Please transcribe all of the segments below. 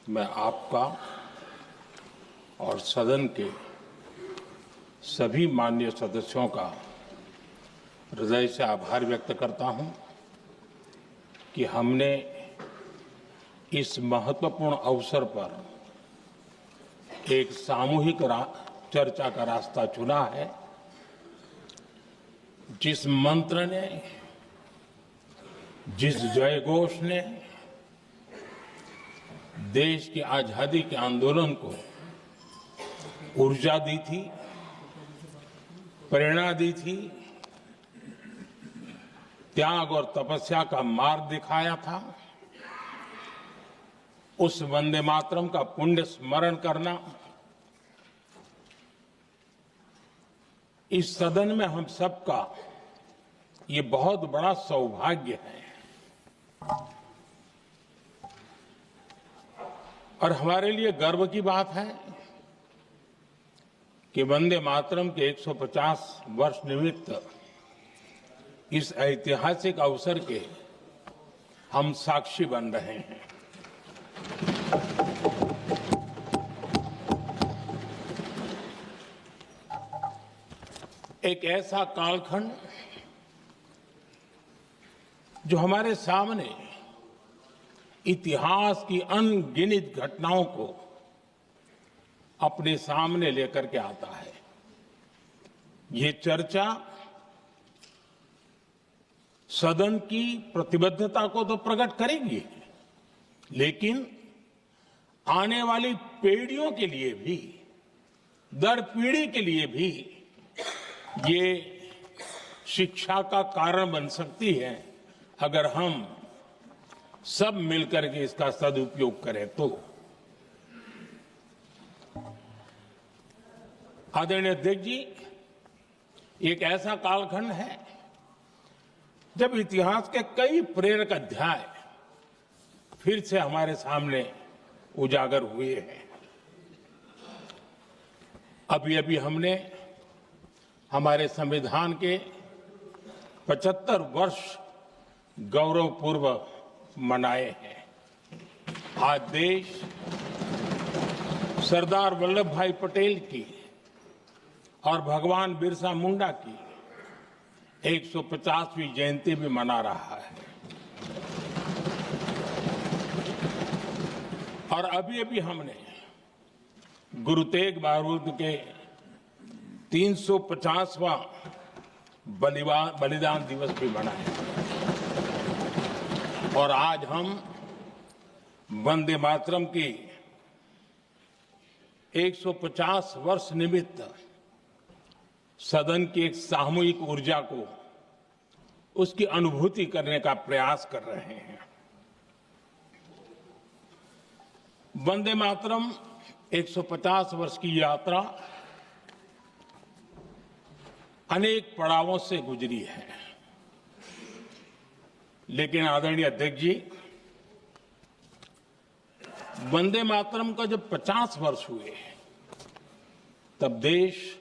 मैं आपका और सदन के सभी माननीय सदस्यों का हृदय से आभार व्यक्त करता हूं कि हमने इस महत्वपूर्ण अवसर पर एक सामूहिक चर्चा का रास्ता चुना है। जिस मंत्र ने, जिस जयघोष ने देश की आजादी के आंदोलन को ऊर्जा दी थी, प्रेरणा दी थी, त्याग और तपस्या का मार्ग दिखाया था, उस वंदे मातरम का पुण्य स्मरण करना इस सदन में हम सबका ये बहुत बड़ा सौभाग्य है। और हमारे लिए गर्व की बात है कि वंदे मातरम के 150 वर्ष निमित्त इस ऐतिहासिक अवसर के हम साक्षी बन रहे हैं। एक ऐसा कालखंड जो हमारे सामने इतिहास की अनगिनत घटनाओं को अपने सामने लेकर के आता है। ये चर्चा सदन की प्रतिबद्धता को तो प्रकट करेगी, लेकिन आने वाली पीढ़ियों के लिए भी, दर पीढ़ी के लिए भी ये शिक्षा का कारण बन सकती है अगर हम सब मिलकर के इसका सदुपयोग करें तो। आदरणीय अध्यक्ष जी, एक ऐसा कालखंड है जब इतिहास के कई प्रेरक अध्याय फिर से हमारे सामने उजागर हुए हैं। अभी अभी हमने हमारे संविधान के 75 वर्ष गौरवपूर्व मनाए हैं। आज देश सरदार वल्लभ भाई पटेल की और भगवान बिरसा मुंडा की 150वीं जयंती भी मना रहा है। और अभी अभी हमने गुरु तेग बहादुर के 350वां बलिदान दिवस भी मनाया और आज हम वंदे मातरम की 150 वर्ष निमित्त सदन की एक सामूहिक ऊर्जा को, उसकी अनुभूति करने का प्रयास कर रहे हैं। वंदे मातरम 150 वर्ष की यात्रा अनेक पड़ावों से गुजरी है, लेकिन आदरणीय अध्यक्ष जी, वंदे मातरम का जब 50 वर्ष हुए तब देश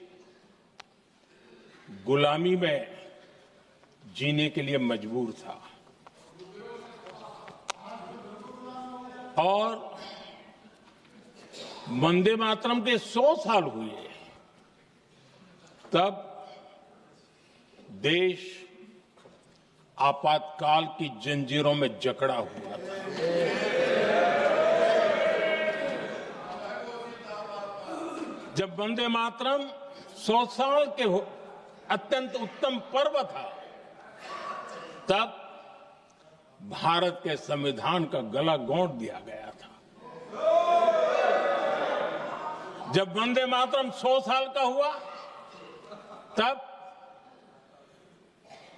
गुलामी में जीने के लिए मजबूर था और वंदे मातरम के 100 साल हुए तब देश आपातकाल की जंजीरों में जकड़ा हुआ था। जब वंदे मातरम 100 साल के अत्यंत उत्तम पर्व था, तब भारत के संविधान का गला घोंट दिया गया था। जब वंदे मातरम 100 साल का हुआ, तब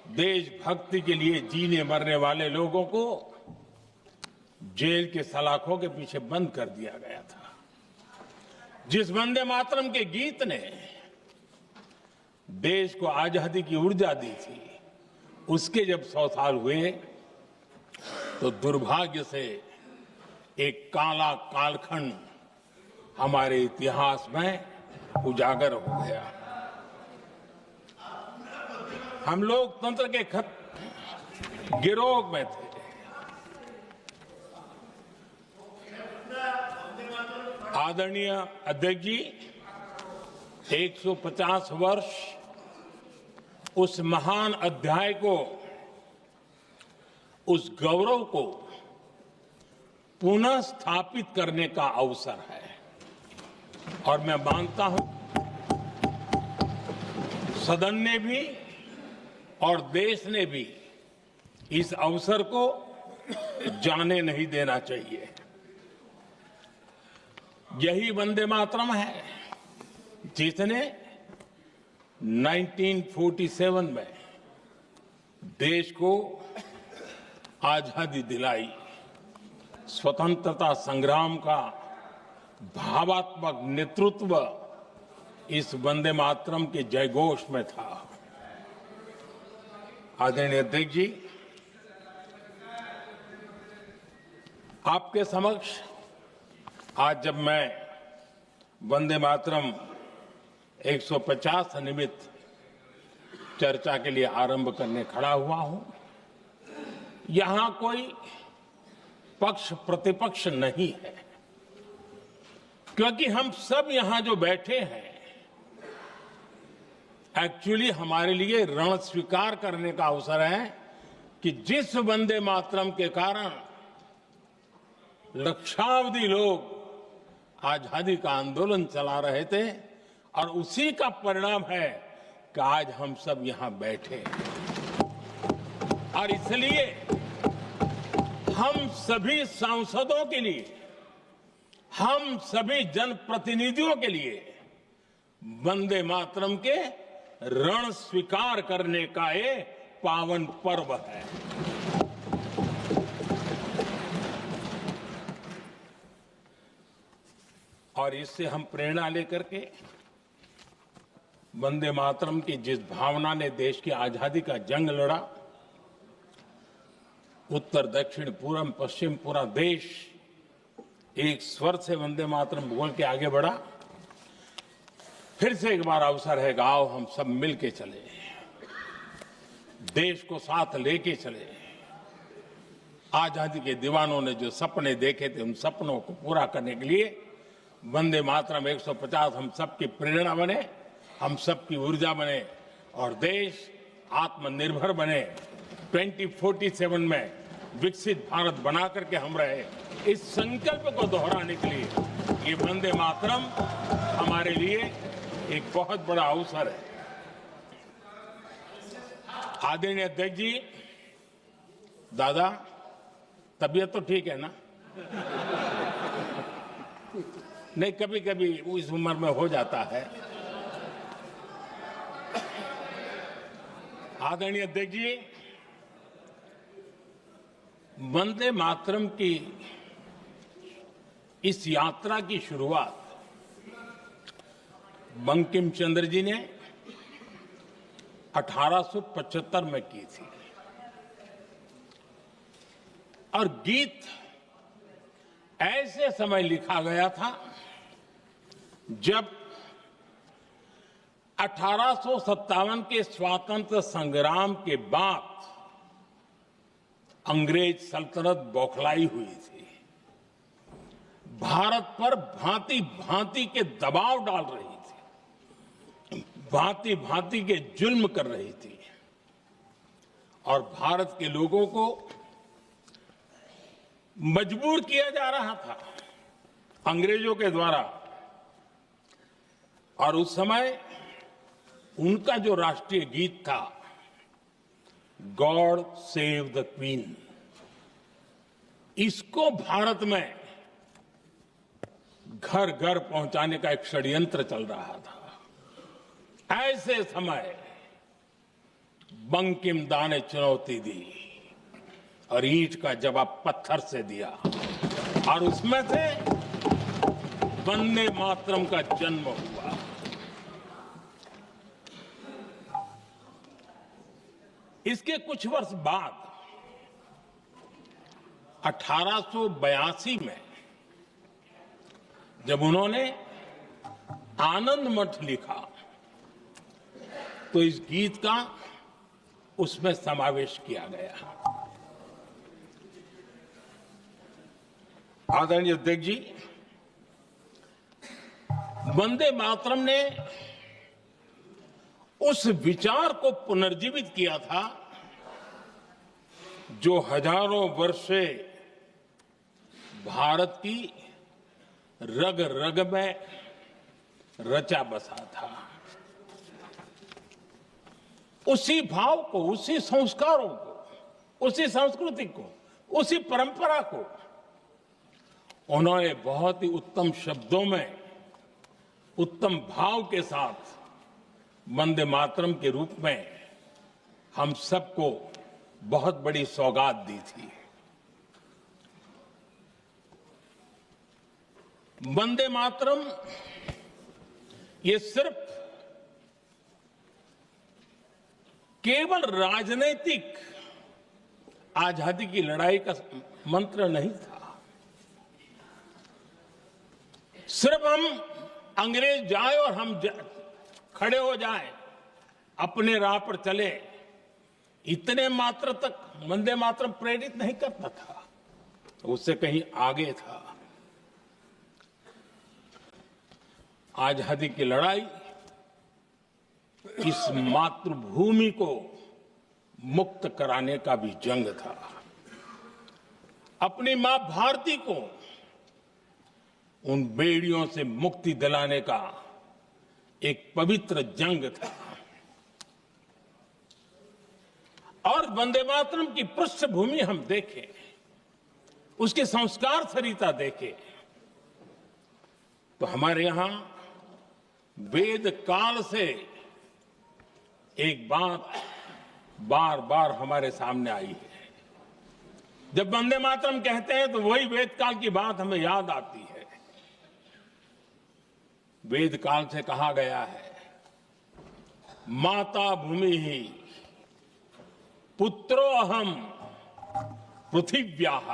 देशभक्ति के लिए जीने मरने वाले लोगों को जेल के सलाखों के पीछे बंद कर दिया गया था। जिस वंदे मातरम के गीत ने देश को आजादी की ऊर्जा दी थी, उसके जब 100 साल हुए तो दुर्भाग्य से एक काला कालखंड हमारे इतिहास में उजागर हो गया। हम लोकतंत्र के गिरोह में थे। आदरणीय अध्यक्ष जी, 150 वर्ष उस महान अध्याय को, उस गौरव को पुनः स्थापित करने का अवसर है और मैं मानता हूं सदन ने भी और देश ने भी इस अवसर को जाने नहीं देना चाहिए। यही वंदे मातरम है जिसने 1947 में देश को आजादी दिलाई। स्वतंत्रता संग्राम का भावात्मक नेतृत्व इस वंदे मातरम के जयघोष में था। आदरणीय अध्यक्ष जी, आपके समक्ष आज जब मैं वंदे मातरम 150 निमित्त चर्चा के लिए आरंभ करने खड़ा हुआ हूं, यहां कोई पक्ष प्रतिपक्ष नहीं है, क्योंकि हम सब यहां जो बैठे हैं एक्चुअली हमारे लिए रण स्वीकार करने का अवसर है कि जिस वंदे मातरम के कारण लक्षावधि लोग आजादी का आंदोलन चला रहे थे और उसी का परिणाम है कि आज हम सब यहां बैठे और इसलिए हम सभी सांसदों के लिए, हम सभी जनप्रतिनिधियों के लिए वंदे मातरम के रण स्वीकार करने का ये पावन पर्व है। और इससे हम प्रेरणा लेकर के वंदे मातरम की जिस भावना ने देश की आजादी का जंग लड़ा, उत्तर दक्षिण पूर्व पश्चिम पूरा देश एक स्वर से वंदे मातरम बोल के आगे बढ़ा। फिर से एक बार अवसर है, आओ हम सब मिल के चले, देश को साथ लेके चले। आजादी के दीवानों ने जो सपने देखे थे उन सपनों को पूरा करने के लिए वंदे मातरम 150 हम सबकी प्रेरणा बने, हम सबकी ऊर्जा बने और देश आत्मनिर्भर बने। 2047 में विकसित भारत बना करके हम रहे, इस संकल्प को दोहराने के लिए ये वंदे मातरम हमारे लिए एक बहुत बड़ा अवसर है। आदरणीय अध्यक्ष जी, दादा तबीयत तो ठीक है ना? नहीं, कभी कभी इस उम्र में हो जाता है। आदरणीय अध्यक्ष जी, वंदे मातरम की इस यात्रा की शुरुआत बंकिम चंद्र जी ने 1875 में की थी और गीत ऐसे समय लिखा गया था जब 1857 के स्वातंत्र संग्राम के बाद अंग्रेज सल्तनत बौखलाई हुई थी, भारत पर भांति भांति के दबाव डाल रही थी, भांति भांति के जुल्म कर रही थी और भारत के लोगों को मजबूर किया जा रहा था अंग्रेजों के द्वारा। और उस समय उनका जो राष्ट्रीय गीत था, गॉड सेव द क्वीन, इसको भारत में घर घर पहुंचाने का एक षड्यंत्र चल रहा था। ऐसे समय बंकिम दा ने चुनौती दी और ईंट का जवाब पत्थर से दिया और उसमें से वंदे मातरम का जन्म हुआ। इसके कुछ वर्ष बाद 1882 में जब उन्होंने आनंद मठ लिखा तो इस गीत का उसमें समावेश किया गया। आदरणीय अध्यक्ष जी, वंदे मातरम ने उस विचार को पुनर्जीवित किया था जो हजारों वर्ष से भारत की रग रग में रचा बसा था। उसी भाव को, उसी संस्कारों को, उसी संस्कृति को, उसी परंपरा को उन्होंने बहुत ही उत्तम शब्दों में, उत्तम भाव के साथ वंदे मातरम के रूप में हम सबको बहुत बड़ी सौगात दी थी। वंदे मातरम ये सिर्फ केवल राजनीतिक आजादी की लड़ाई का मंत्र नहीं था। सिर्फ हम अंग्रेज जाए और हम खड़े हो जाएं, अपने राह पर चले, इतने मात्र तक वंदे मातरम प्रेरित नहीं करता था, उससे कहीं आगे था। आजादी की लड़ाई इस मातृभूमि को मुक्त कराने का भी जंग था। अपनी मां भारती को उन बेड़ियों से मुक्ति दिलाने का एक पवित्र जंग था। और वंदे मातरम की पृष्ठभूमि हम देखें, उसके संस्कार सरिता देखें, तो हमारे यहां वेद काल से एक बात बार बार हमारे सामने आई है। जब वंदे मातरम कहते हैं तो वही वेद काल की बात हमें याद आती है। वेद काल से कहा गया है, माता भूमि ही पुत्रो अहम पृथिव्याः,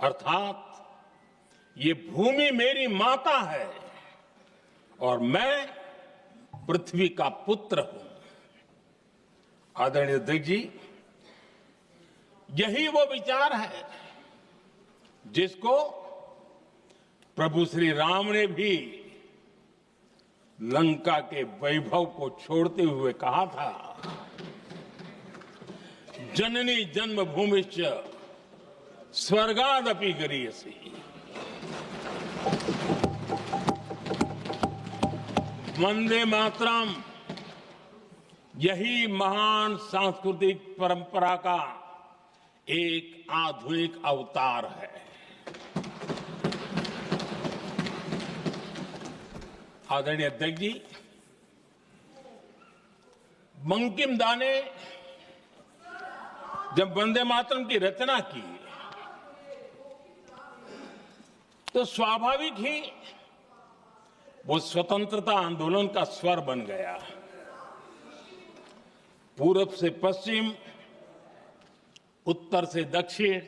अर्थात ये भूमि मेरी माता है और मैं पृथ्वी का पुत्र हूं। आदरणीय अध्यक्ष जी, यही वो विचार है जिसको प्रभु श्री राम ने भी लंका के वैभव को छोड़ते हुए कहा था, जननी जन्मभूमिश्च स्वर्गादपि गरीयसी। वंदे मातरम यही महान सांस्कृतिक परंपरा का एक आधुनिक अवतार है। आदरणीय अध्यक्ष जी, बंकिम दा ने जब वंदे मातरम की रचना की तो स्वाभाविक ही वो स्वतंत्रता आंदोलन का स्वर बन गया। पूरब से पश्चिम, उत्तर से दक्षिण,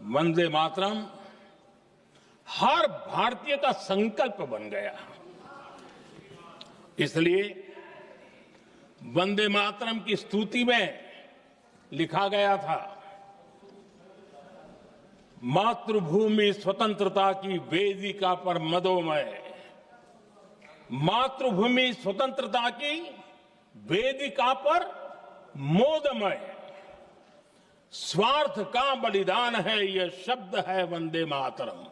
वंदे मातरम हर भारतीय का संकल्प बन गया। इसलिए वंदे मातरम की स्तुति में लिखा गया था, मातृभूमि स्वतंत्रता की वेदिका पर मदोमय, मातृभूमि स्वतंत्रता की वेदिका पर मोदमय, स्वार्थ का बलिदान है यह शब्द है वंदे मातरम।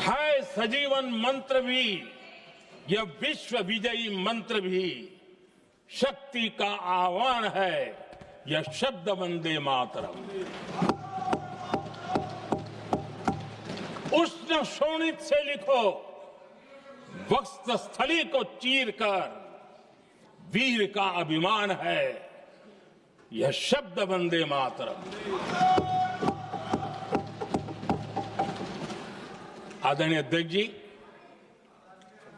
है सजीवन मंत्र भी यह विश्व विजयी मंत्र भी, शक्ति का आह्वान है यह शब्द वंदे मातरम। उष्ण शोणित से लिखो, वक्षस्थली को चीरकर, वीर का अभिमान है यह शब्द वंदे मातरम। आदरणीय अध्यक्ष जी,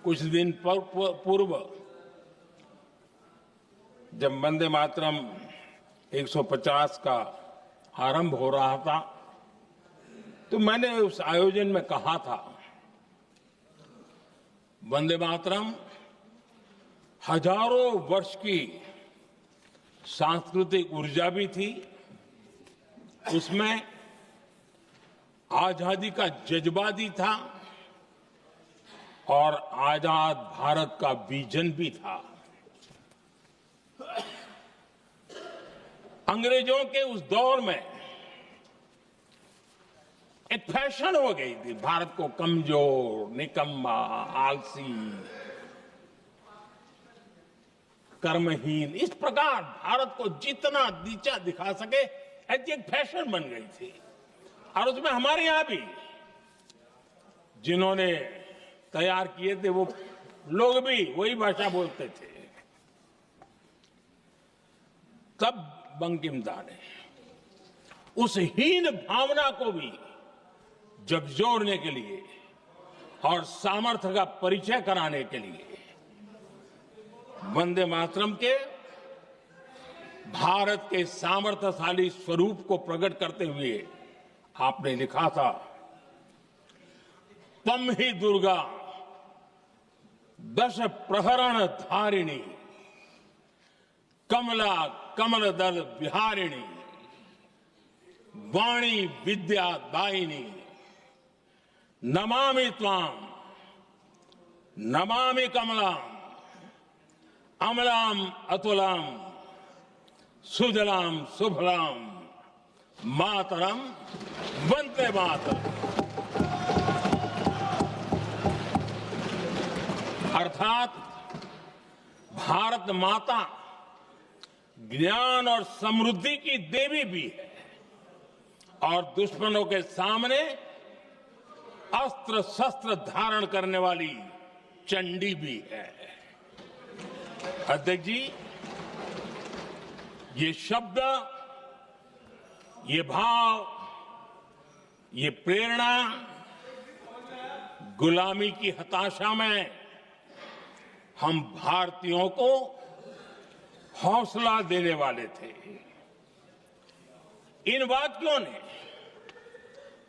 कुछ दिन पूर्व जब वंदे मातरम 150 का आरंभ हो रहा था तो मैंने उस आयोजन में कहा था, वंदे मातरम हजारों वर्ष की सांस्कृतिक ऊर्जा भी थी, उसमें आजादी का जज्बा भी था और आजाद भारत का विजन भी था। अंग्रेजों के उस दौर में एक फैशन हो गई थी भारत को कमजोर, निकम्मा, आलसी, कर्महीन, इस प्रकार भारत को जितना नीचा दिखा सके ऐसी एक फैशन बन गई थी। और उसमें हमारे यहां भी जिन्होंने तैयार किए थे वो लोग भी वही भाषा बोलते थे। तब बंकिम दा ने उस हीन भावना को भी झकझोरने के लिए और सामर्थ्य का परिचय कराने के लिए वंदे मातरम के भारत के सामर्थ्यशाली स्वरूप को प्रकट करते हुए आपने लिखा था, तम ही दुर्गा दश प्रहरण धारिणी, कमला कमल दल विहारिणी, वाणी विद्या दायिनी, नमामि त्वाम नमामि कमलाम, अमलाम अतुलाम, सुजलाम सुफलाम, मातरम वंदे मातरम। अर्थात भारत माता ज्ञान और समृद्धि की देवी भी है और दुश्मनों के सामने अस्त्र शस्त्र धारण करने वाली चंडी भी है। अध्यक्ष जी, ये शब्द, ये भाव, ये प्रेरणा गुलामी की हताशा में हम भारतीयों को हौसला देने वाले थे। इन वाक्यों ने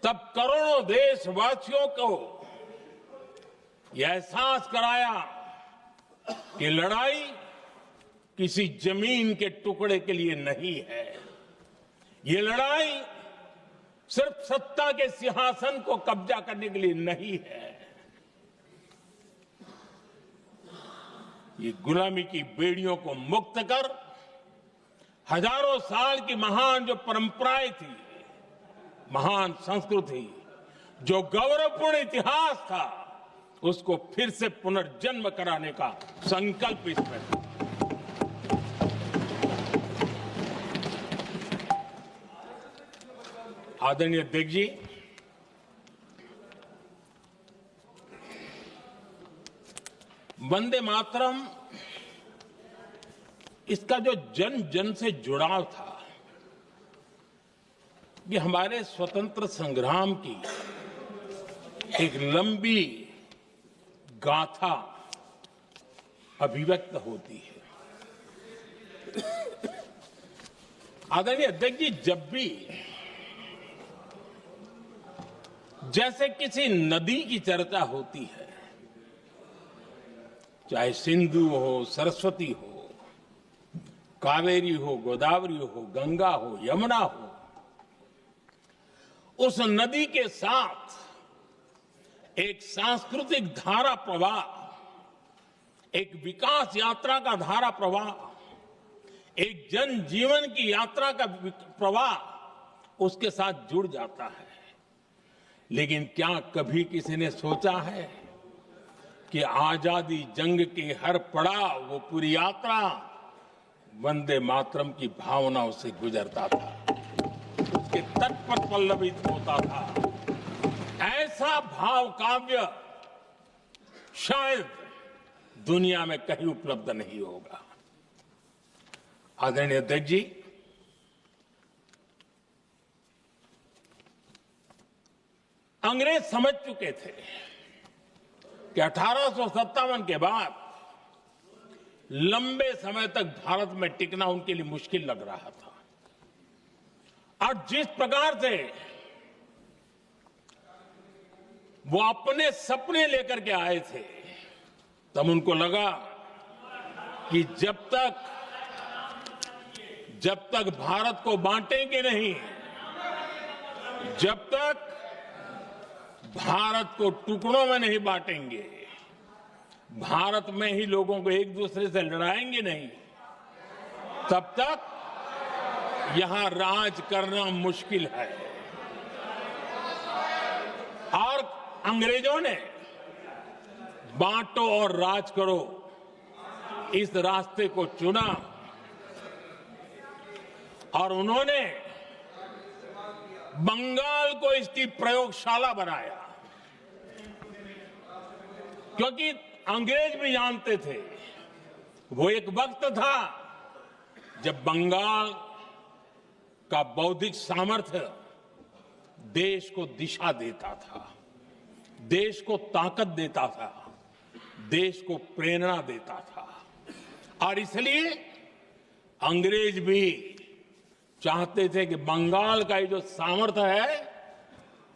तब करोड़ों देशवासियों को यह एहसास कराया कि लड़ाई किसी जमीन के टुकड़े के लिए नहीं है। ये लड़ाई सिर्फ सत्ता के सिंहासन को कब्जा करने के लिए नहीं है। ये गुलामी की बेड़ियों को मुक्त कर हजारों साल की महान जो परंपराएं थी, महान संस्कृति, जो गौरवपूर्ण इतिहास था, उसको फिर से पुनर्जन्म कराने का संकल्प इसमें था। आदरणीय अध्यक्ष जी, वंदे मातरम, इसका जो जन जन से जुड़ाव था, ये हमारे स्वतंत्र संग्राम की एक लंबी गाथा अभिव्यक्त होती है। आदरणीय अध्यक्ष जी, जब भी जैसे किसी नदी की चर्चा होती है, चाहे सिंधु हो, सरस्वती हो, कावेरी हो, गोदावरी हो, गंगा हो, यमुना हो, उस नदी के साथ एक सांस्कृतिक धारा प्रवाह, एक विकास यात्रा का धारा प्रवाह, एक जन जीवन की यात्रा का प्रवाह उसके साथ जुड़ जाता है। लेकिन क्या कभी किसी ने सोचा है कि आजादी जंग के हर पड़ाव, वो पूरी यात्रा वंदे मातरम की भावनाओं से गुजरता था, उसके तट पर पल्लवित होता था। ऐसा भाव काव्य शायद दुनिया में कहीं उपलब्ध नहीं होगा। आदरणीय अध्यक्ष जी, अंग्रेज समझ चुके थे कि 1857 के बाद लंबे समय तक भारत में टिकना उनके लिए मुश्किल लग रहा था। और जिस प्रकार से वो अपने सपने लेकर के आए थे, तब उनको लगा कि जब तक भारत को बांटेंगे नहीं, जब तक भारत को टुकड़ों में नहीं बांटेंगे, भारत में ही लोगों को एक दूसरे से लड़ाएंगे नहीं, तब तक यहां राज करना मुश्किल है। और अंग्रेजों ने बांटो और राज करो इस रास्ते को चुना और उन्होंने बंगाल को इसकी प्रयोगशाला बनाया, क्योंकि अंग्रेज भी जानते थे वो एक वक्त था जब बंगाल का बौद्धिक सामर्थ्य देश को दिशा देता था, देश को ताकत देता था, देश को प्रेरणा देता था। और इसलिए अंग्रेज भी चाहते थे कि बंगाल का ये जो सामर्थ्य है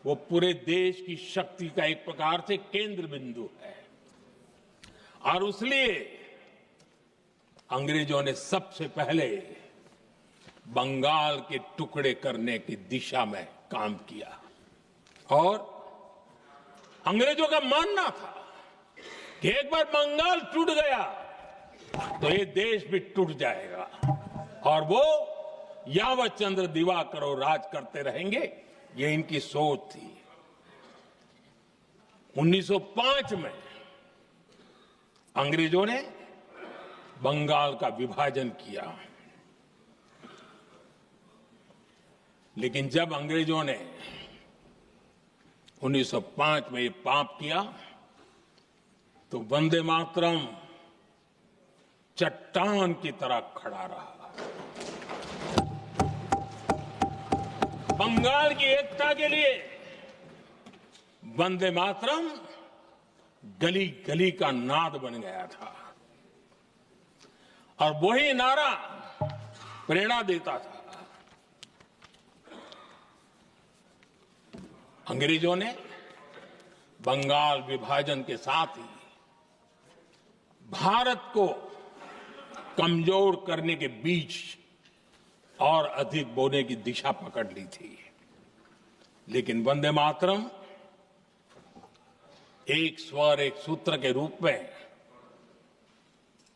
वो पूरे देश की शक्ति का एक प्रकार से केंद्र बिंदु है। और इसलिए अंग्रेजों ने सबसे पहले बंगाल के टुकड़े करने की दिशा में काम किया और अंग्रेजों का मानना था कि एक बार बंगाल टूट गया तो ये देश भी टूट जाएगा और वो यावत चंद्र दिवाकरो राज करते रहेंगे, ये इनकी सोच थी। 1905 में अंग्रेजों ने बंगाल का विभाजन किया, लेकिन जब अंग्रेजों ने 1905 में ये पाप किया तो वंदे मातरम चट्टान की तरह खड़ा रहा। बंगाल की एकता के लिए वंदे मातरम गली गली का नाद बन गया था और वही नारा प्रेरणा देता था। अंग्रेजों ने बंगाल विभाजन के साथ ही भारत को कमजोर करने के बीच और अधिक बोने की दिशा पकड़ ली थी, लेकिन वंदे मातरम एक स्वर एक सूत्र के रूप में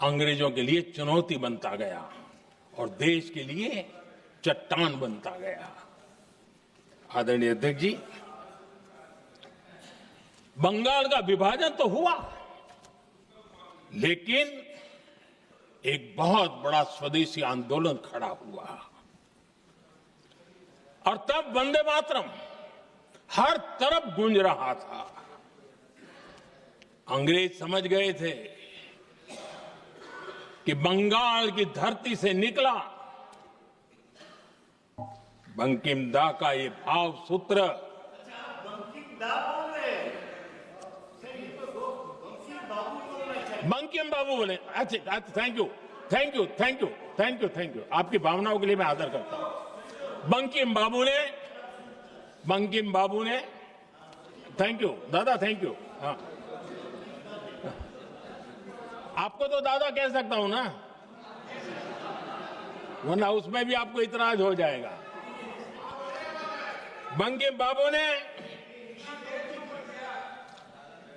अंग्रेजों के लिए चुनौती बनता गया और देश के लिए चट्टान बनता गया। आदरणीय अध्यक्ष जी, बंगाल का विभाजन तो हुआ, लेकिन एक बहुत बड़ा स्वदेशी आंदोलन खड़ा हुआ और तब वंदे मातरम हर तरफ गूंज रहा था। अंग्रेज समझ गए थे कि बंगाल की धरती से निकला बंकिम दा का ये भाव सूत्र बंकिम बाबू बोले। अच्छा, thank you thank you thank you thank you thank you, आपकी भावनाओं के लिए मैं आदर करता हूं। बंकिम बाबू ने थैंक यू दादा, थैंक यू। हाँ, आपको तो दादा कह सकता हूं ना, वरना उसमें भी आपको इतराज हो जाएगा। बंकिम बाबू ने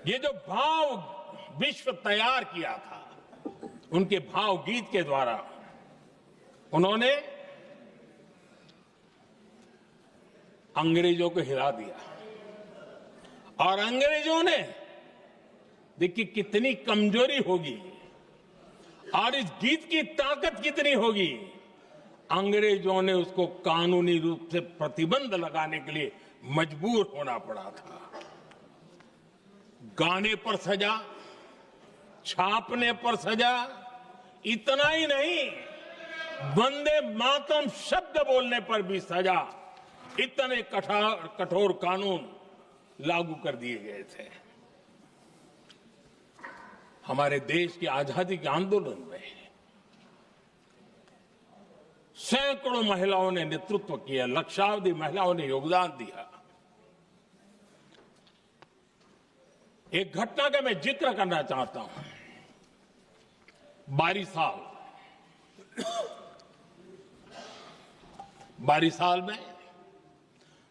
ये जो भाव विश्व तैयार किया था, उनके भाव गीत के द्वारा उन्होंने अंग्रेजों को हिला दिया और अंग्रेजों ने देखिए कितनी कमजोरी होगी और इस गीत की ताकत कितनी होगी। अंग्रेजों ने उसको कानूनी रूप से प्रतिबंध लगाने के लिए मजबूर होना पड़ा था। गाने पर सजा, छापने पर सजा, इतना ही नहीं वंदे मातरम शब्द बोलने पर भी सजा। इतने कठोर कानून लागू कर दिए गए थे। हमारे देश की आजादी के आंदोलन में सैकड़ों महिलाओं ने नेतृत्व किया, लक्षावधि महिलाओं ने योगदान दिया। एक घटना का मैं जिक्र करना चाहता हूं। 22 साल में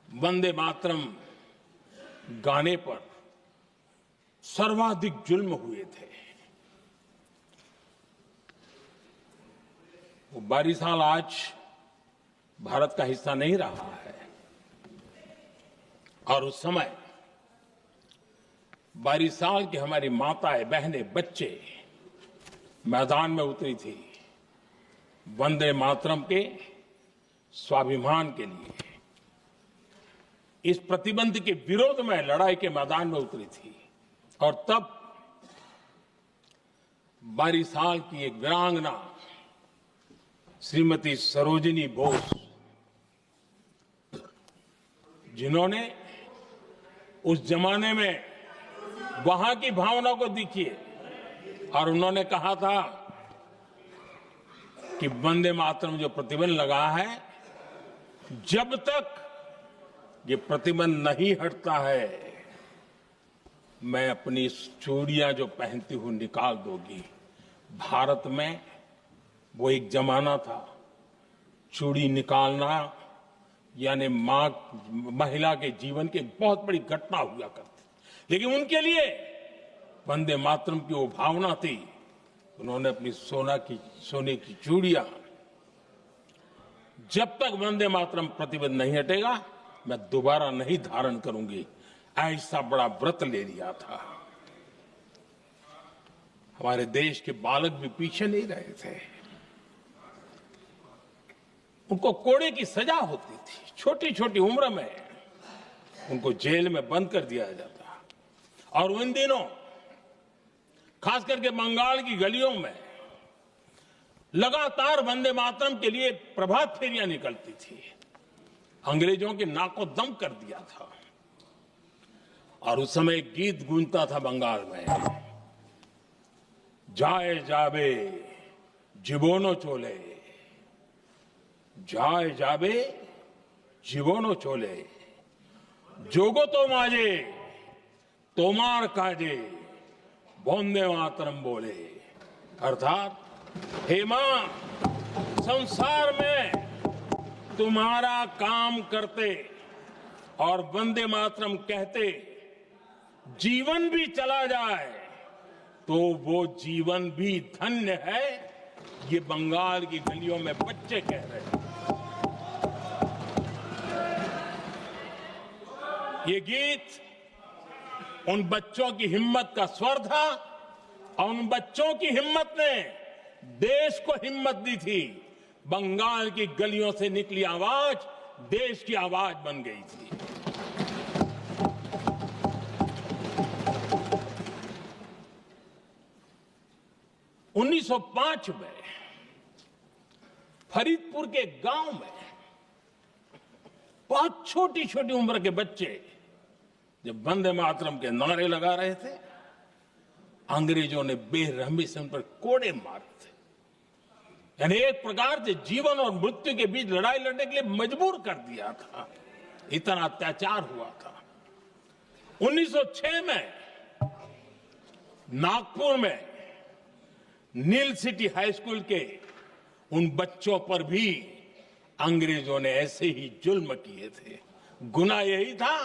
वंदे मातरम गाने पर सर्वाधिक जुल्म हुए थे। वो बारिसाल आज भारत का हिस्सा नहीं रहा है और उस समय बारिसाल की हमारी माताएं, बहनें, बच्चे मैदान में उतरी थी वंदे मातरम के स्वाभिमान के लिए। इस प्रतिबंध के विरोध में लड़ाई के मैदान में उतरी थी और तब बारिसाल की एक वीरांगना श्रीमती सरोजिनी बोस, जिन्होंने उस जमाने में वहां की भावना को देखिए और उन्होंने कहा था कि वंदे मातरम जो प्रतिबंध लगा है, जब तक ये प्रतिबंध नहीं हटता है मैं अपनी चूड़ियां जो पहनती हूं निकाल दोगी। भारत में वो एक जमाना था, चूड़ी निकालना यानी महिला के जीवन की बहुत बड़ी घटना हुआ करती, लेकिन उनके लिए वंदे मातरम की वो भावना थी। उन्होंने अपनी सोने की चूड़ियां, जब तक वंदे मातरम प्रतिबंध नहीं हटेगा मैं दोबारा नहीं धारण करूंगी, ऐसा बड़ा व्रत ले लिया था। हमारे देश के बालक भी पीछे नहीं रहे थे। उनको कोड़े की सजा होती थी, छोटी छोटी उम्र में उनको जेल में बंद कर दिया जाता। और उन दिनों खास करके बंगाल की गलियों में लगातार वंदे मातरम के लिए प्रभात फेरियां निकलती थी। अंग्रेजों के नाको दम कर दिया था। और उस समय एक गीत गूंजता था बंगाल में, जाए जाबे जीवोनो चोले, जाए जाबे जीवोनो चोले, जोगो तो माजे तोमार काजे वंदे मातरम बोले। अर्थात हे मां, संसार में तुम्हारा काम करते और वंदे मातरम कहते जीवन भी चला जाए तो वो जीवन भी धन्य है। ये बंगाल की गलियों में बच्चे कह रहे हैं। ये गीत उन बच्चों की हिम्मत का स्वर था और उन बच्चों की हिम्मत ने देश को हिम्मत दी थी। बंगाल की गलियों से निकली आवाज देश की आवाज बन गई थी। उन्नीस 1905 में फरीदपुर के गांव में बहुत छोटी छोटी उम्र के बच्चे जब वंदे मातरम के नारे लगा रहे थे, अंग्रेजों ने बेरहमी से उन पर कोड़े मारे थे। यानी एक प्रकार से जीवन और मृत्यु के बीच लड़ाई लड़ने के लिए मजबूर कर दिया था। इतना अत्याचार हुआ था। 1906 में नागपुर में नील सिटी हाई स्कूल के उन बच्चों पर भी अंग्रेजों ने ऐसे ही जुल्म किए थे। गुनाह यही था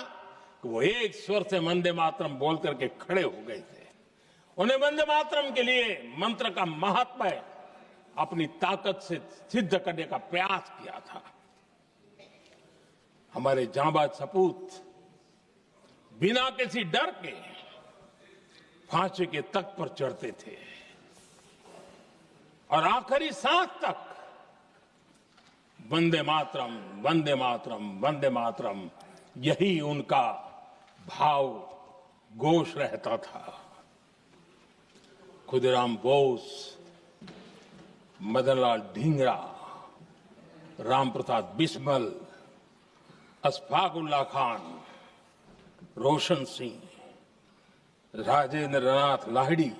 कि वो एक स्वर से वंदे मातरम बोल करके खड़े हो गए थे। उन्हें वंदे मातरम के लिए मंत्र का महात्म्य अपनी ताकत से सिद्ध करने का प्रयास किया था। हमारे जांबाज सपूत बिना किसी डर के फांसी के तख्त पर चढ़ते थे और आखिरी सांस तक वंदे मातरम, वंदे मातरम, वंदे मातरम, यही उनका भाव घोष रहता था। खुदीराम बोस, मदनलाल ढींगरा, राम प्रसाद बिस्मल, अशफाक उल्लाह खान, रोशन सिंह, राजेंद्र नाथ लाहिड़ी,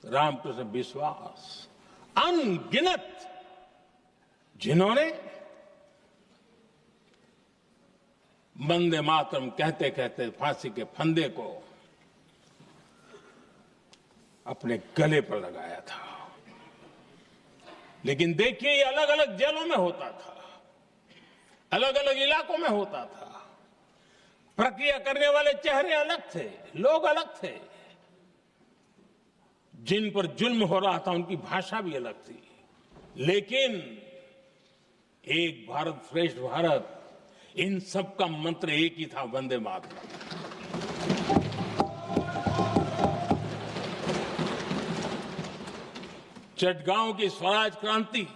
रामकृष्ण विश्वास, अनगिनत जिन्होंने वंदे मातरम कहते कहते फांसी के फंदे को अपने गले पर लगाया था। लेकिन देखिए, ये अलग अलग जेलों में होता था, अलग अलग इलाकों में होता था। प्रक्रिया करने वाले चेहरे अलग थे, लोग अलग थे, जिन पर जुल्म हो रहा था उनकी भाषा भी अलग थी, लेकिन एक भारत श्रेष्ठ भारत, इन सब का मंत्र एक ही था, वंदे मातरम। चटगांव की स्वराज क्रांति,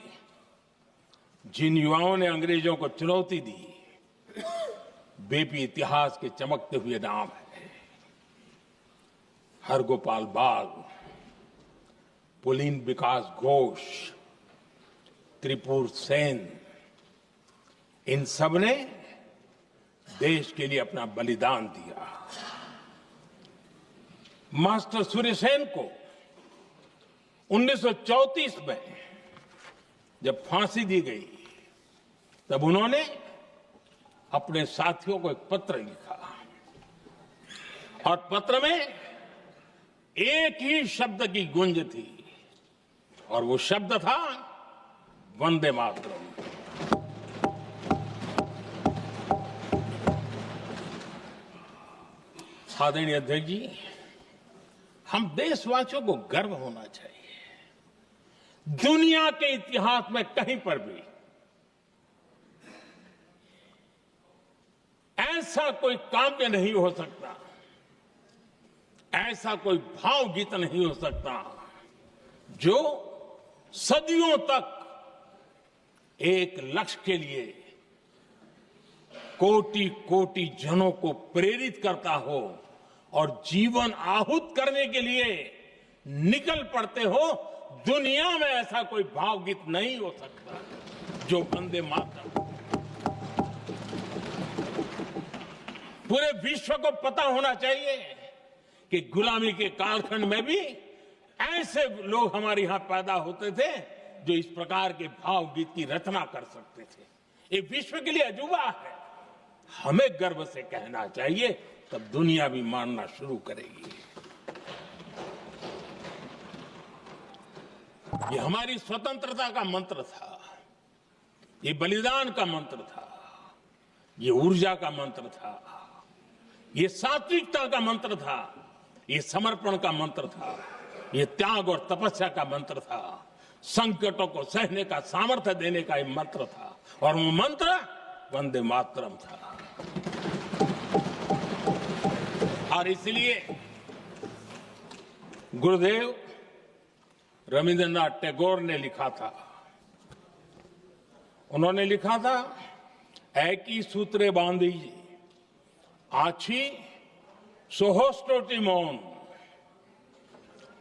जिन युवाओं ने अंग्रेजों को चुनौती दी, वे भी इतिहास के चमकते हुए नाम है। हरगोपाल बाग, पुलिन विकास घोष, त्रिपुर सेन, इन सब ने देश के लिए अपना बलिदान दिया। मास्टर सूर्यसेन को 1934 में जब फांसी दी गई, तब उन्होंने अपने साथियों को एक पत्र लिखा और पत्र में एक ही शब्द की गूंज थी और वो शब्द था वंदे मातरम। आदरणीय अध्यक्ष जी, हम देशवासियों को गर्व होना चाहिए। दुनिया के इतिहास में कहीं पर भी ऐसा कोई काव्य नहीं हो सकता, ऐसा कोई भावगीत नहीं हो सकता जो सदियों तक एक लक्ष्य के लिए कोटि कोटि जनों को प्रेरित करता हो और जीवन आहूत करने के लिए निकल पड़ते हो। दुनिया में ऐसा कोई भावगीत नहीं हो सकता जो वंदे मातरम। पूरे विश्व को पता होना चाहिए कि गुलामी के कालखंड में भी ऐसे लोग हमारे यहां पैदा होते थे जो इस प्रकार के भावगीत की रचना कर सकते थे। ये विश्व के लिए अजूबा है, हमें गर्व से कहना चाहिए, तब दुनिया भी मानना शुरू करेगी। ये हमारी स्वतंत्रता का मंत्र था, ये बलिदान का मंत्र था, ये ऊर्जा का मंत्र था, ये सात्विकता का मंत्र था, ये समर्पण का मंत्र था, ये त्याग और तपस्या का मंत्र था, संकटों को सहने का सामर्थ्य देने का ये मंत्र था, और वो मंत्र वंदे मातरम था। और इसलिए गुरुदेव रविंद्रनाथ टैगोर ने लिखा था, उन्होंने लिखा था, एकी सूत्रे बांधी आछी सोहोस्टोटी मौन,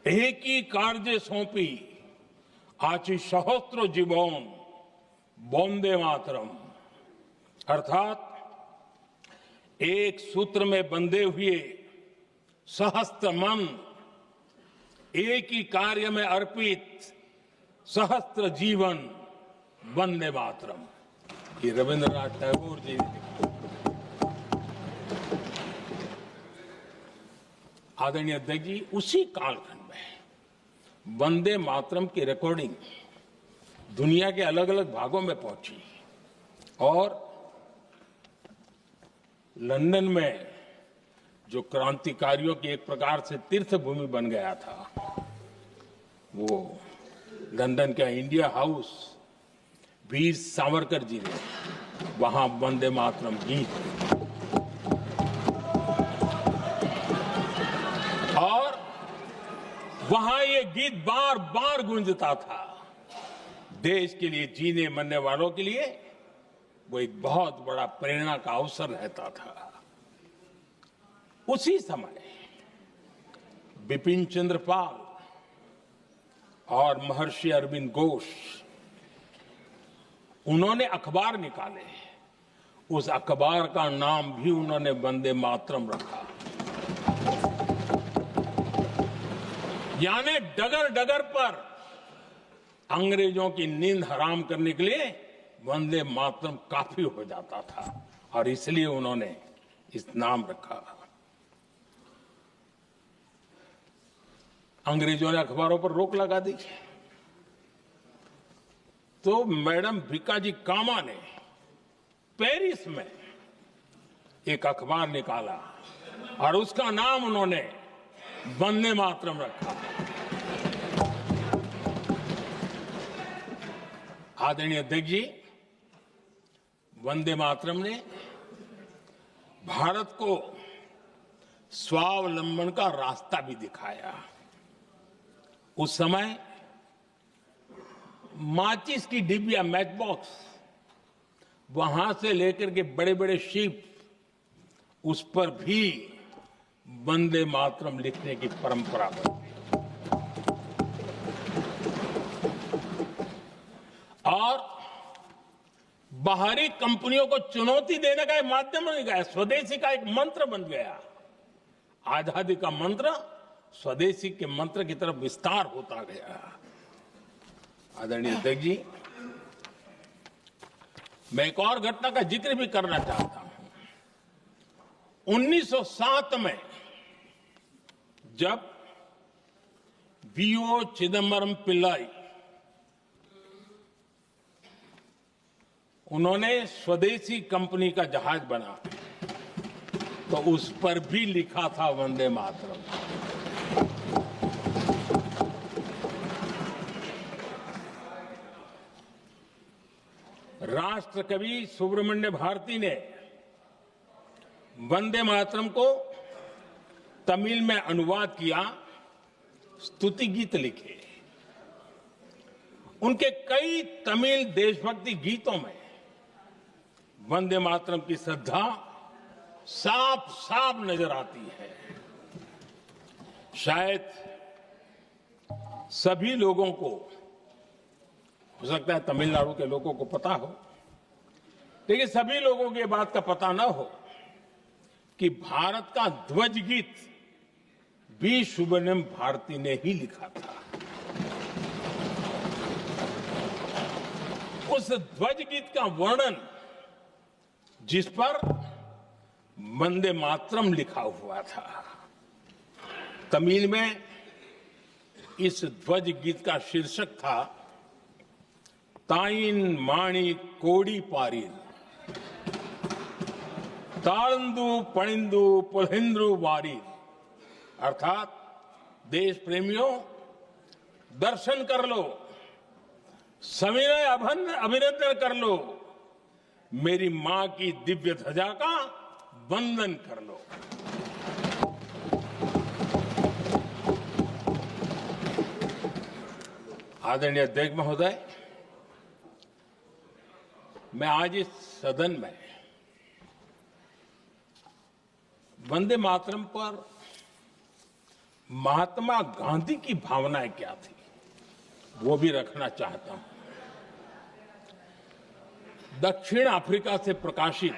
एक ही कार्य सौंपी आछी सहस्त्रो जीवन, वंदे मातरम। अर्थात एक सूत्र में बंधे हुए सहस्त्र मन, एक ही कार्य में अर्पित सहस्त्र जीवन, वंदे मातरम। ये रविंद्रनाथ टैगोर जी ने लिखा। आदरणीय अध्यक्ष जी, उसी कालखंड में वंदे मातरम की रिकॉर्डिंग दुनिया के अलग अलग भागों में पहुंची और लंदन में जो क्रांतिकारियों की एक प्रकार से तीर्थ भूमि बन गया था, वो लंदन का इंडिया हाउस, वीर सावरकर जी ने वहां वंदे मातरम गीत, और वहां ये गीत बार बार गूंजता था। देश के लिए जीने मरने वालों के लिए वो एक बहुत बड़ा प्रेरणा का अवसर रहता था। उसी समय बिपिन चंद्र पाल और महर्षि अरविंद घोष, उन्होंने अखबार निकाले, उस अखबार का नाम भी उन्होंने वंदे मातरम रखा। यानी डगर डगर पर अंग्रेजों की नींद हराम करने के लिए वंदे मातरम काफी हो जाता था, और इसलिए उन्होंने इस नाम रखा। अंग्रेजों ने अखबारों पर रोक लगा दी, तो मैडम भिकाजी कामा ने पेरिस में एक अखबार निकाला और उसका नाम उन्होंने वंदे मातरम रखा। आदरणीय अध्यक्ष जी, वंदे मातरम ने भारत को स्वावलंबन का रास्ता भी दिखाया। उस समय माचिस की डिबिया, मैच बॉक्स, वहां से लेकर के बड़े बड़े शिप, उस पर भी वंदे मातरम लिखने की परंपरा बनी। और बाहरी कंपनियों को चुनौती देने का एक माध्यम बन गया, स्वदेशी का एक मंत्र बन गया। आजादी का मंत्र स्वदेशी के मंत्र की तरफ विस्तार होता गया। आदरणीय अध्यक्ष जी, मैं एक और घटना का जिक्र भी करना चाहता हूं। 1907 में जब वीओ चिदम्बरम पिल्लाई उन्होंने स्वदेशी कंपनी का जहाज बना, तो उस पर भी लिखा था वंदे मातरम। राष्ट्र कवि सुब्रमण्य भारती ने वंदे मातरम को तमिल में अनुवाद किया, स्तुति गीत लिखे। उनके कई तमिल देशभक्ति गीतों में वंदे मातरम की श्रद्धा साफ साफ नजर आती है। शायद सभी लोगों को, हो सकता है तमिलनाडु के लोगों को पता हो, लेकिन सभी लोगों को ये बात का पता न हो कि भारत का ध्वज गीत वी सुब्रमण्यम भारती ने ही लिखा था। उस ध्वज गीत का वर्णन, जिस पर वंदे मातरम लिखा हुआ था, तमिल में इस ध्वज गीत का शीर्षक था ताइन माणी कोडी पारीर, तालंदु पणिंदु पुलहिंद्रु वारीर। अर्थात देश प्रेमियों, दर्शन कर लो, सविनय अभिनंदन कर लो, मेरी मां की दिव्य ध्वजा का वंदन कर लो। आदरणीय अध्यक्ष महोदय, मैं आज इस सदन में वंदे मातरम पर महात्मा गांधी की भावनाएं क्या थी, वो भी रखना चाहता हूं। दक्षिण अफ्रीका से प्रकाशित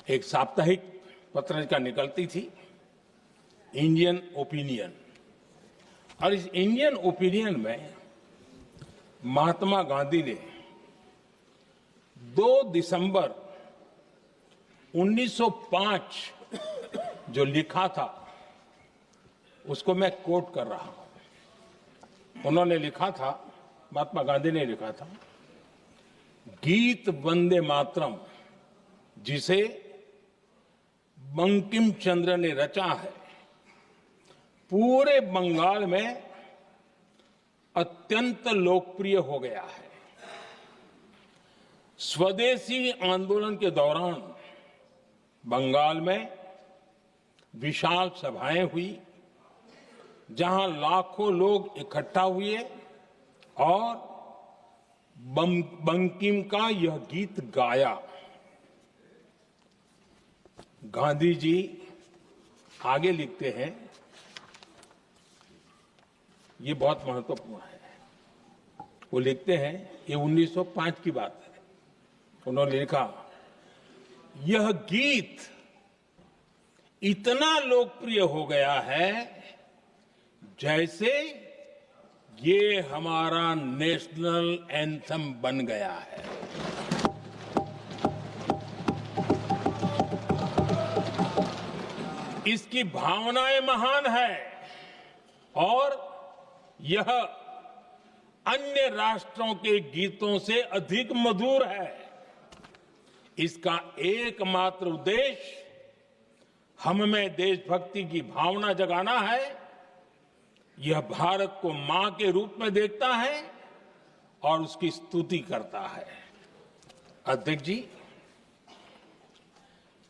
एक साप्ताहिक पत्रिका निकलती थी, इंडियन ओपिनियन, और इस इंडियन ओपिनियन में महात्मा गांधी ने 2 दिसंबर 1905 जो लिखा था, उसको मैं कोट कर रहा हूं। उन्होंने लिखा था, महात्मा गांधी ने लिखा था, गीत वंदे मातरम जिसे बंकिम चंद्र ने रचा है, पूरे बंगाल में अत्यंत लोकप्रिय हो गया है। स्वदेशी आंदोलन के दौरान बंगाल में विशाल सभाएं हुई, जहां लाखों लोग इकट्ठा हुए और बंकिम का यह गीत गाया। गांधी जी आगे लिखते हैं, ये बहुत महत्वपूर्ण है। वो लिखते हैं, ये 1905 की बात है। उन्होंने लिखा, यह गीत इतना लोकप्रिय हो गया है जैसे ये हमारा नेशनल एंथम बन गया है। इसकी भावनाएं महान है और यह अन्य राष्ट्रों के गीतों से अधिक मधुर है। इसका एकमात्र उद्देश्य हम में देशभक्ति की भावना जगाना है। यह भारत को मां के रूप में देखता है और उसकी स्तुति करता है। अध्यक्ष जी,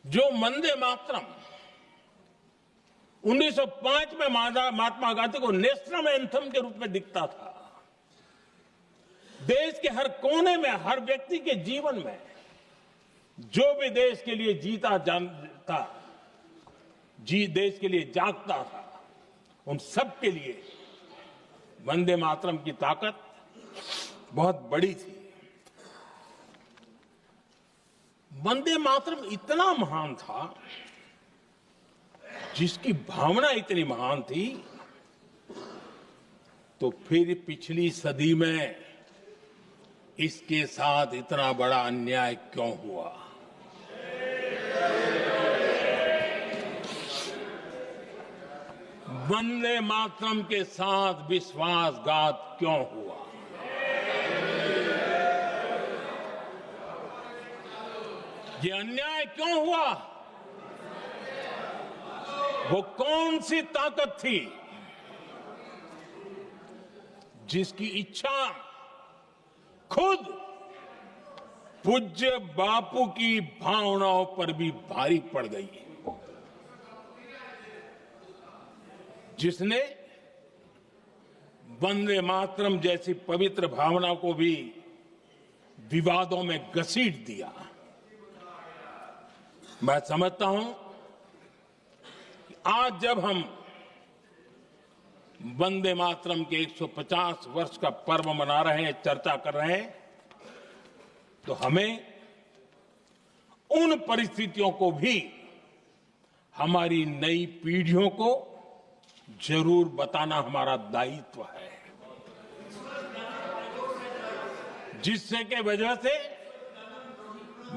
जो वंदे मातरम 1905 में महात्मा गांधी को नेशनल एंथम के रूप में दिखता था, देश के हर कोने में, हर व्यक्ति के जीवन में जो भी देश के लिए जीता जानता, देश के लिए जागता था, उन सब के लिए वंदे मातरम की ताकत बहुत बड़ी थी। वंदे मातरम इतना महान था, जिसकी भावना इतनी महान थी, तो फिर पिछली सदी में इसके साथ इतना बड़ा अन्याय क्यों हुआ? वंदे मातरम के साथ विश्वासघात क्यों हुआ? ये अन्याय क्यों हुआ? वो कौन सी ताकत थी जिसकी इच्छा खुद पूज्य बापू की भावनाओं पर भी भारी पड़ गई, जिसने वंदे मातरम जैसी पवित्र भावना को भी विवादों में घसीट दिया? मैं समझता हूं कि आज जब हम वंदे मातरम के 150 वर्ष का पर्व मना रहे हैं, चर्चा कर रहे हैं, तो हमें उन परिस्थितियों को भी हमारी नई पीढ़ियों को जरूर बताना हमारा दायित्व है, जिससे के वजह से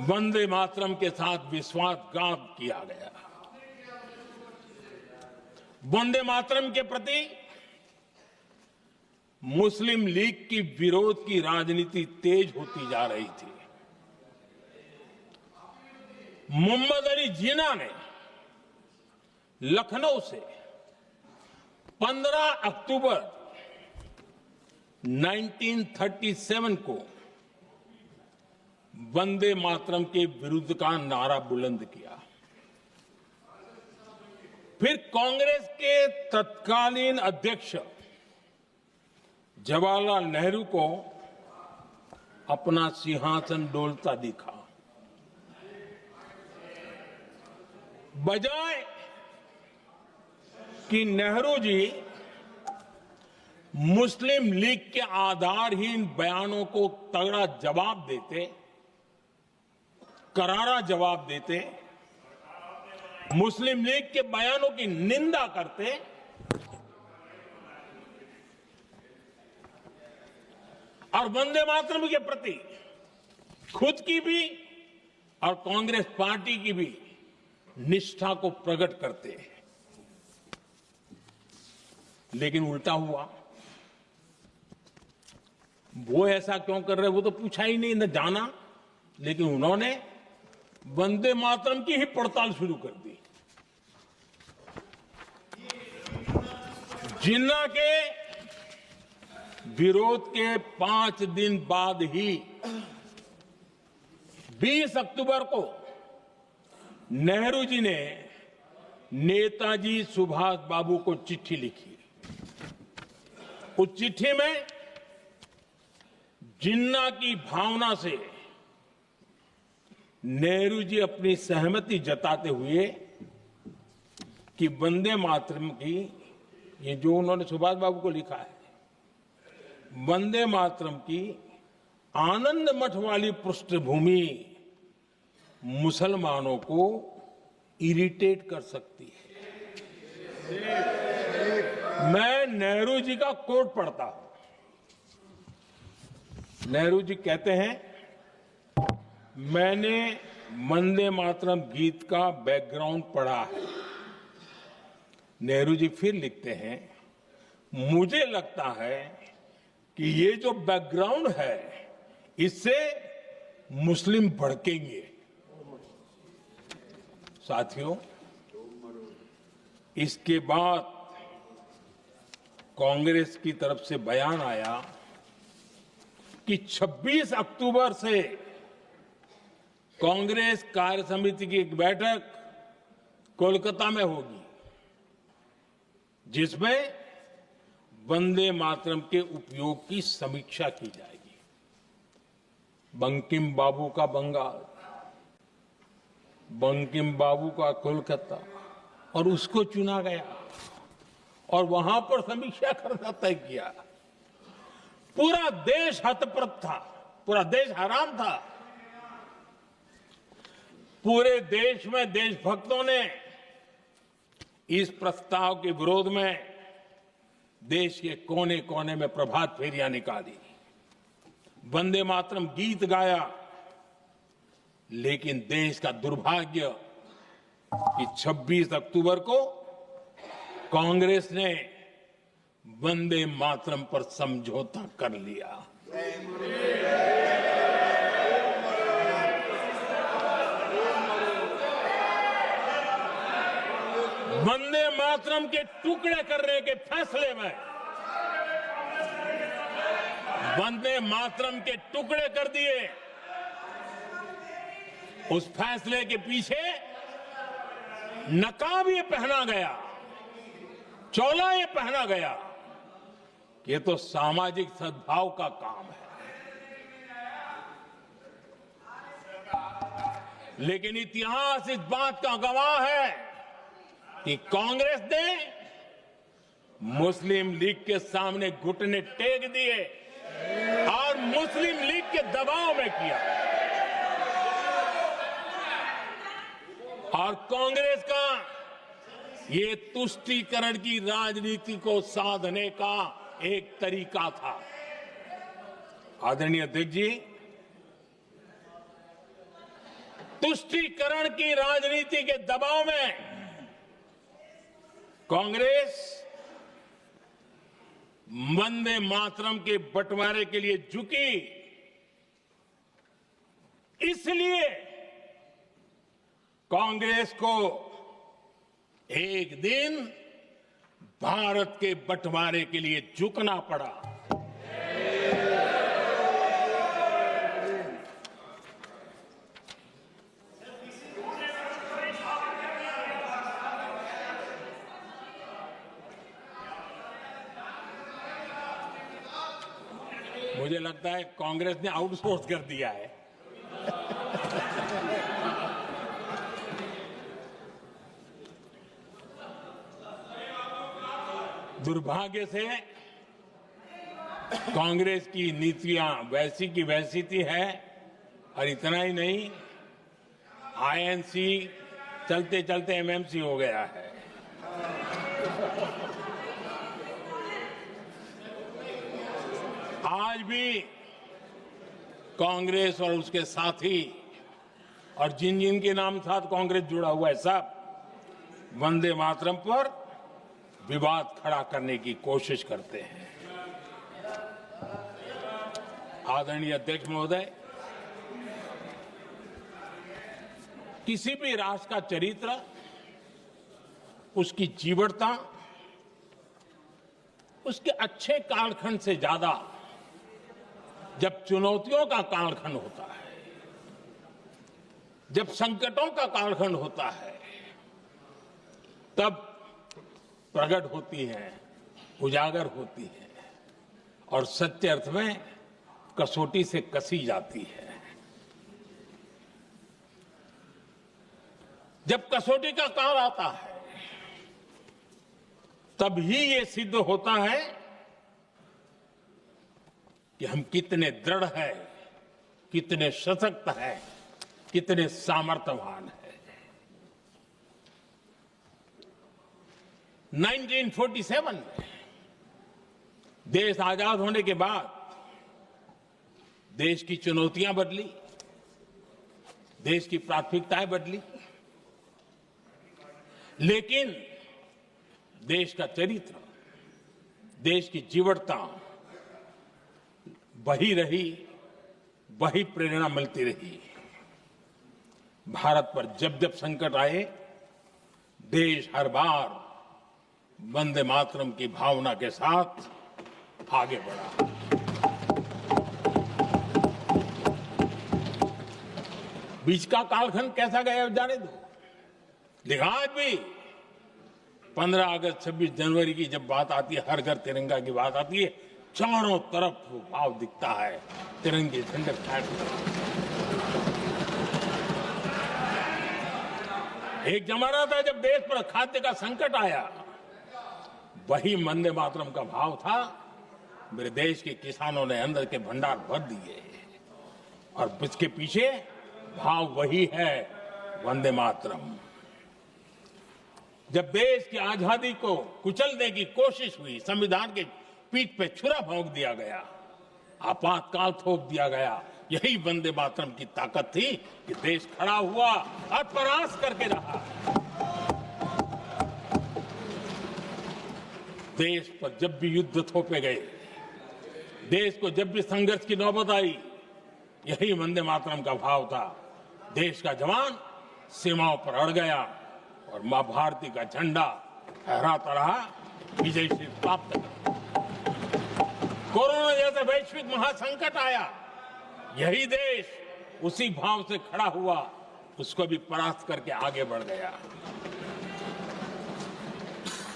वंदे मातरम के साथ विश्वासघात किया गया। वंदे मातरम के प्रति मुस्लिम लीग की विरोध की राजनीति तेज होती जा रही थी। मोहम्मद अली जिन्ना ने लखनऊ से 15 अक्टूबर 1937 को वंदे मातरम के विरुद्ध का नारा बुलंद किया। फिर कांग्रेस के तत्कालीन अध्यक्ष जवाहरलाल नेहरू को अपना सिंहासन डोलता दिखा। बजाय कि नेहरू जी मुस्लिम लीग के आधारहीन बयानों को तगड़ा जवाब देते, करारा जवाब देते, मुस्लिम लीग के बयानों की निंदा करते, और वंदे मातरम के प्रति खुद की भी और कांग्रेस पार्टी की भी निष्ठा को प्रकट करते, लेकिन उल्टा हुआ। वो ऐसा क्यों कर रहे, वो तो पूछा ही नहीं, न जाना, लेकिन उन्होंने वंदे मातरम की ही पड़ताल शुरू कर दी। जिन्ना के विरोध के 5 दिन बाद ही 20 अक्टूबर को नेहरू जी ने नेताजी सुभाष बाबू को चिट्ठी लिखी। उस चिट्ठी में जिन्ना की भावना से नेहरू जी अपनी सहमति जताते हुए कि वंदे मातरम की, ये जो उन्होंने सुभाष बाबू को लिखा है, वंदे मातरम की आनंद मठ वाली पृष्ठभूमि मुसलमानों को इरिटेट कर सकती है। मैं नेहरू जी का कोट पढ़ता हूं। नेहरू जी कहते हैं, मैंने वंदे मातरम गीत का बैकग्राउंड पढ़ा है। नेहरू जी फिर लिखते हैं, मुझे लगता है कि ये जो बैकग्राउंड है, इससे मुस्लिम भड़केंगे। साथियों, इसके बाद कांग्रेस की तरफ से बयान आया कि 26 अक्टूबर से कांग्रेस कार्य समिति की एक बैठक कोलकाता में होगी, जिसमें वंदे मातरम के उपयोग की समीक्षा की जाएगी। बंकिम बाबू का बंगाल, बंकिम बाबू का कोलकाता, और उसको चुना गया और वहां पर समीक्षा करना तय किया। पूरा देश हतप्रभ था, पूरा देश हैरान था। पूरे देश में देशभक्तों ने इस प्रस्ताव के विरोध में देश के कोने कोने में प्रभात फेरियां निकाली, वंदे मातरम गीत गाया। लेकिन देश का दुर्भाग्य कि 26 अक्टूबर को कांग्रेस ने वंदे मातरम पर समझौता कर लिया। वंदे मातरम के टुकड़े करने के फैसले में, वंदे मातरम के टुकड़े कर दिए। उस फैसले के पीछे नकाब ये पहना गया, चोला ये पहना गया कि ये तो सामाजिक सद्भाव का काम है। लेकिन इतिहास इस बात का गवाह है कि कांग्रेस ने मुस्लिम लीग के सामने घुटने टेक दिए और मुस्लिम लीग के दबाव में किया। और कांग्रेस का ये तुष्टीकरण की राजनीति को साधने का एक तरीका था। आदरणीय अध्यक्ष जी, तुष्टीकरण की राजनीति के दबाव में कांग्रेस वंदे मातरम के बंटवारे के लिए झुकी। इसलिए कांग्रेस को एक दिन भारत के बंटवारे के लिए झुकना पड़ा। मुझे लगता है कांग्रेस ने आउटसोर्स कर दिया है। दुर्भाग्य से कांग्रेस की नीतियां वैसी की वैसी थी है, और इतना ही नहीं, आईएनसी चलते चलते एमएमसी हो गया है। आज भी कांग्रेस और उसके साथी और जिन जिन के नाम साथ कांग्रेस जुड़ा हुआ है, सब वंदे मातरम पर विवाद खड़ा करने की कोशिश करते हैं। आदरणीय अध्यक्ष महोदय, किसी भी राष्ट्र का चरित्र, उसकी जीवटता, उसके अच्छे कालखंड से ज्यादा जब चुनौतियों का कालखंड होता है, जब संकटों का कालखंड होता है, तब प्रकट होती है, उजागर होती है और सत्य अर्थ में कसौटी से कसी जाती है। जब कसौटी का काल आता है, तब ही ये सिद्ध होता है कि हम कितने दृढ़ हैं, कितने सशक्त हैं, कितने सामर्थ्यवान हैं। 1947 में देश आजाद होने के बाद देश की चुनौतियां बदली, देश की प्राथमिकताएं बदली, लेकिन देश का चरित्र, देश की जीवटता वही रही, वही प्रेरणा मिलती रही। भारत पर जब जब संकट आए, देश हर बार वंदे मातरम की भावना के साथ आगे बढ़ा। बीच का कालखंड कैसा गया जाने दो, लेकिन आज भी 15 अगस्त 26 जनवरी की जब बात आती है, हर घर तिरंगा की बात आती है, चारों तरफ वो भाव दिखता है, तिरंगे झंडे फहराए। एक जमाना था जब देश पर खाद्य का संकट आया, वही वंदे मातरम का भाव था। मेरे देश के किसानों ने अंदर के भंडार भर दिए, और इसके पीछे भाव वही है, वंदे मातरम। जब देश की आजादी को कुचलने की कोशिश हुई, संविधान के पीठ पे छुरा भोंक दिया गया, आपातकाल थोप दिया गया, यही वंदे मातरम की ताकत थी कि देश खड़ा हुआ और प्रयास करके रहा। देश पर जब भी युद्ध थोपे गए, देश को जब भी संघर्ष की नौबत आई, यही वंदे मातरम का भाव था। देश का जवान सीमाओं पर अड़ गया और मां भारती का झंडा फहराता रहा, विजय से प्राप्त कर। कोरोना जैसे वैश्विक महासंकट आया, यही देश उसी भाव से खड़ा हुआ, उसको भी परास्त करके आगे बढ़ गया।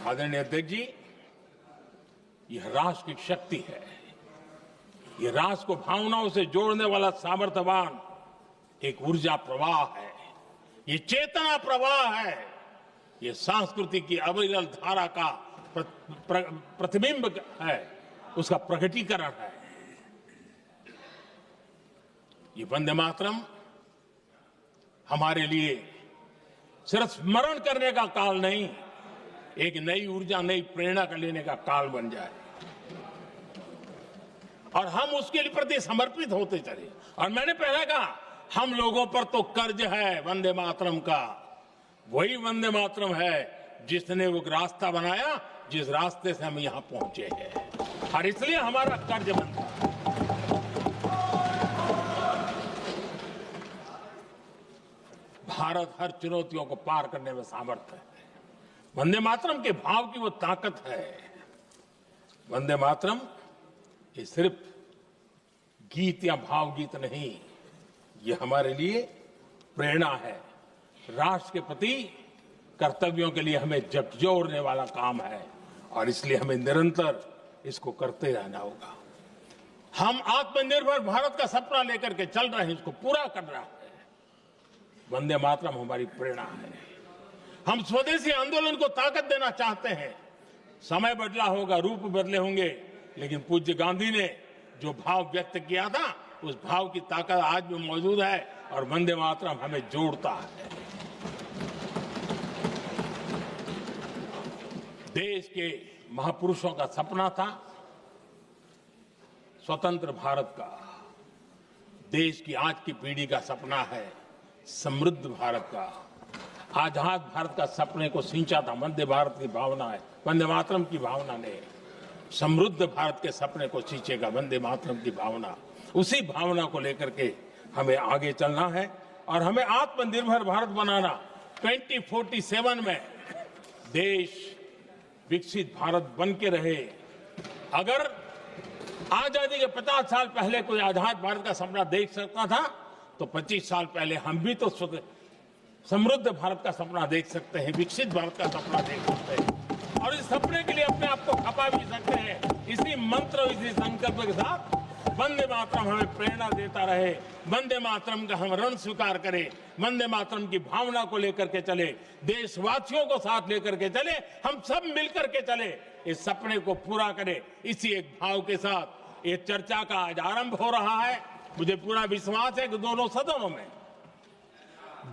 आदरणीय अध्यक्ष जी, यह राष्ट्र की शक्ति है, यह राष्ट्र को भावनाओं से जोड़ने वाला सामर्थ्यवान एक ऊर्जा प्रवाह है, ये चेतना प्रवाह है, ये संस्कृति की अविरल धारा का प्रतिबिंब है, उसका प्रकटीकरण है। ये वंदे मातरम हमारे लिए सिर्फ स्मरण करने का काल नहीं, एक नई ऊर्जा, नई प्रेरणा का लेने का काल बन जाए, और हम उसके लिए प्रति समर्पित होते चले। और मैंने पहले कहा, हम लोगों पर तो कर्ज है वंदे मातरम का। वही वंदे मातरम है जिसने वो रास्ता बनाया, जिस रास्ते से हम यहां पहुंचे हैं, और इसलिए हमारा कर्ज बनता है। भारत हर चुनौतियों को पार करने में सामर्थ्य है। वंदे मातरम के भाव की वो ताकत है। वंदे मातरम ये सिर्फ गीत या भावगीत नहीं, ये हमारे लिए प्रेरणा है, राष्ट्र के प्रति कर्तव्यों के लिए हमें झकझोरने वाला काम है, और इसलिए हमें निरंतर इसको करते रहना होगा। हम आत्मनिर्भर भारत का सपना लेकर के चल रहे हैं, इसको पूरा कर रहा है। वंदे मातरम हमारी प्रेरणा है। हम स्वदेशी आंदोलन को ताकत देना चाहते हैं। समय बदला होगा, रूप बदले होंगे, लेकिन पूज्य गांधी ने जो भाव व्यक्त किया था, उस भाव की ताकत आज भी मौजूद है, और वंदे मातरम हमें जोड़ता है। देश के महापुरुषों का सपना था स्वतंत्र भारत का। देश की आज की पीढ़ी का सपना है समृद्ध भारत का। आजाद भारत का सपने को सिंचा था वंदे भारत की भावना है, वंदे मातरम की भावना ने। समृद्ध भारत के सपने को सींचेगा वंदे मातरम की भावना। उसी भावना को लेकर के हमें आगे चलना है, और हमें आत्मनिर्भर भारत बनाना। 2047 में देश विकसित भारत बन के रहे। अगर आजादी के 50 साल पहले कोई आजाद भारत का सपना देख सकता था, तो 25 साल पहले हम भी तो समृद्ध भारत का सपना देख सकते हैं, विकसित भारत का सपना देख सकते हैं, और इस सपने के लिए अपने आप को खपा भी सकते हैं। इसी मंत्र, इसी संकल्प के साथ वंदे मातरम हमें प्रेरणा देता रहे। वंदे मातरम का हम रण स्वीकार करें, वंदे मातरम की भावना को लेकर के चले, देशवासियों को साथ लेकर के चले, हम सब मिलकर के चले, इस सपने को पूरा करें। इसी एक भाव के साथ ये चर्चा का आज आरंभ हो रहा है। मुझे पूरा विश्वास है कि दोनों सदनों में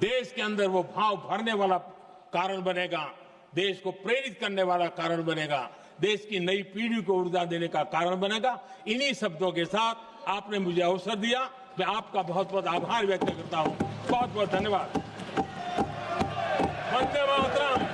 देश के अंदर वो भाव भरने वाला कारण बनेगा, देश को प्रेरित करने वाला कारण बनेगा, देश की नई पीढ़ी को ऊर्जा देने का कारण बनेगा। इन्हीं शब्दों के साथ आपने मुझे अवसर दिया, मैं आपका बहुत बहुत आभार व्यक्त करता हूं। बहुत बहुत धन्यवाद। वंदे मातरम।